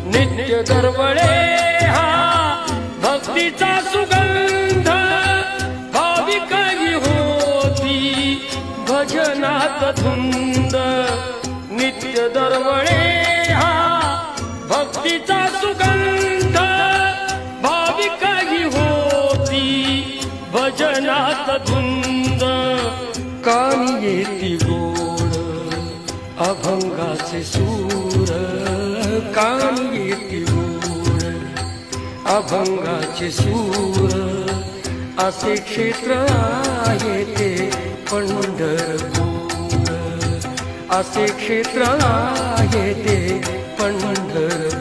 नित्य दरवळे हा भक्तीचा सुगंध, भाविकही होती भजनात धुंद। नित्य दरवळे हा भक्तीचा सुगंध, भाविकही होती भजनात धुंद। कानी येती गोड अभंगाचे सूर, कानी येती गोड अभंगाचे सूर। असे क्षेत्र आहे ते पंढरपूर, असे क्षेत्र आहे ते पंढरपूर।